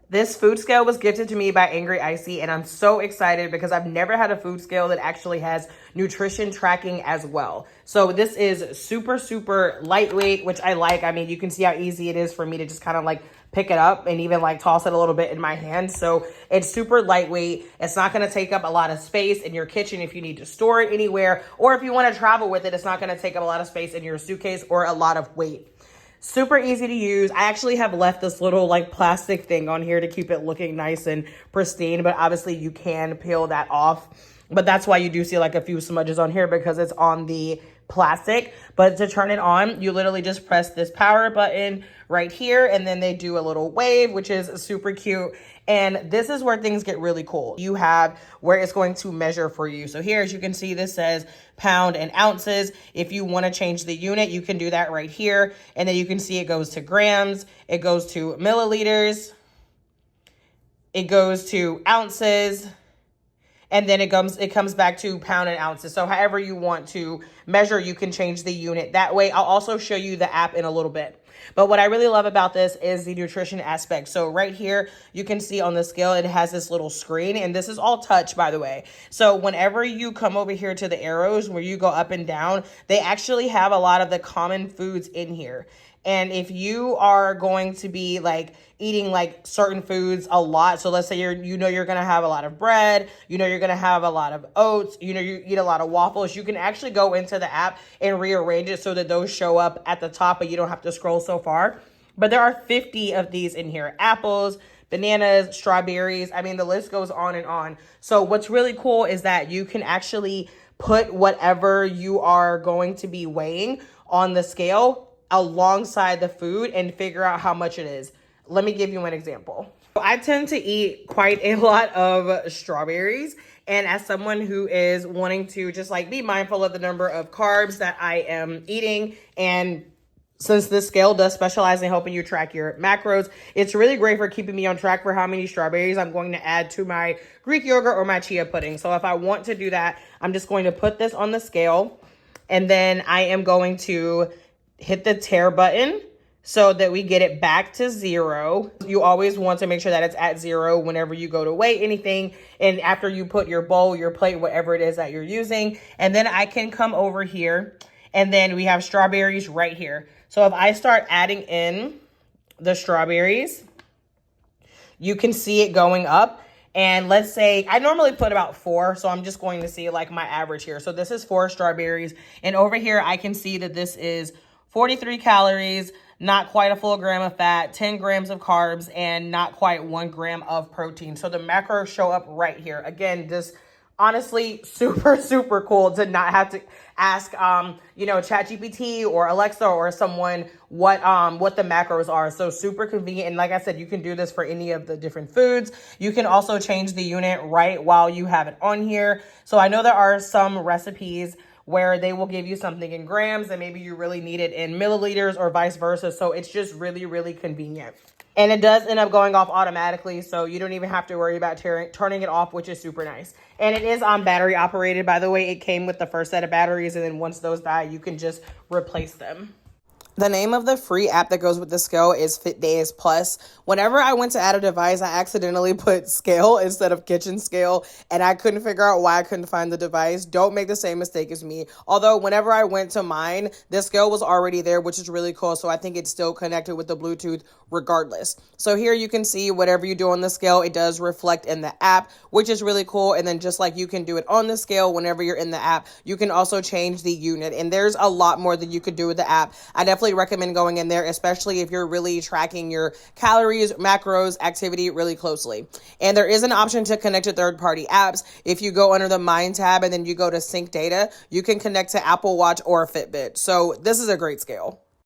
This food scale was gifted to me by Angryicy, and I'm so excited because I've never had a food scale that actually has nutrition tracking as well. So this is super, super lightweight, which I like. I mean, you can see how easy it is for me to just kind of like pick it up and even like toss it a little bit in my hand. So it's super lightweight. It's not going to take up a lot of space in your kitchen if you need to store it anywhere, or if you want to travel with it, it's not going to take up a lot of space in your suitcase or a lot of weight. Super easy to use. I actually have left this little like plastic thing on here to keep it looking nice and pristine, but obviously you can peel that off. But that's why you do see like a few smudges on here, because it's on the plastic. But to turn it on, you literally just press this power button right here, and then they do a little wave, which is super cute. And this is where things get really cool. You have where it's going to measure for you. So here, as you can see, this says pound and ounces. If you want to change the unit, you can do that right here. And then you can see it goes to grams, it goes to milliliters, it goes to ounces, and then it comes back to pound and ounces. So however you want to measure, you can change the unit that way. I'll also show you the app in a little bit. But what I really love about this is the nutrition aspect. So right here, you can see on the scale, it has this little screen, and this is all touch, by the way. So whenever you come over here to the arrows where you go up and down, they actually have a lot of the common foods in here. And if you are going to be like eating like certain foods a lot, so let's say you're going to have a lot of bread, you're going to have a lot of oats, you eat a lot of waffles, you can actually go into the app and rearrange it so that those show up at the top, but you don't have to scroll so far. But there are 50 of these in here: apples, bananas, strawberries. I mean, the list goes on and on. So what's really cool is that you can actually put whatever you are going to be weighing on the scale alongside the food and figure out how much it is. Let me give you an example. I tend to eat quite a lot of strawberries, and as someone who is wanting to just like be mindful of the number of carbs that I am eating, and since this scale does specialize in helping you track your macros, it's really great for keeping me on track for how many strawberries I'm going to add to my Greek yogurt or my chia pudding. So if I want to do that, I'm just going to put this on the scale, and then I am going to hit the tare button so that we get it back to 0. You always want to make sure that it's at 0 whenever you go to weigh anything, and after you put your bowl, your plate, whatever it is that you're using. And then I can come over here, and then we have strawberries right here. So if I start adding in the strawberries, you can see it going up. And let's say I normally put about 4, so I'm just going to see like my average here. So this is 4 strawberries, and over here I can see that this is 43 calories, not quite a full gram of fat, 10 grams of carbs, and not quite 1 gram of protein. So the macros show up right here. Again, just honestly super, super cool to not have to ask, ChatGPT or Alexa or someone what the macros are. So super convenient. And like I said, you can do this for any of the different foods. You can also change the unit right while you have it on here. So I know there are some recipes where they will give you something in grams and maybe you really need it in milliliters or vice versa. So it's just really, really convenient. And it does end up going off automatically, so you don't even have to worry about turning it off, which is super nice. And it is battery operated, by the way. It came with the first set of batteries, and then once those die, you can just replace them. The name of the free app that goes with the scale is Fit Days Plus. Whenever I went to add a device, I accidentally put scale instead of kitchen scale, and I couldn't figure out why I couldn't find the device. Don't make the same mistake as me. Although whenever I went to mine, the scale was already there, which is really cool. So I think it's still connected with the Bluetooth regardless. So here you can see whatever you do on the scale, it does reflect in the app, which is really cool. And then just like you can do it on the scale whenever you're in the app, you can also change the unit. And there's a lot more that you could do with the app. I definitely recommend going in there, especially if you're really tracking your calories, macros, activity really closely. And there is an option to connect to third-party apps. If you go under the Mind tab and then you go to sync data, you can connect to Apple Watch or Fitbit. So this is a great scale.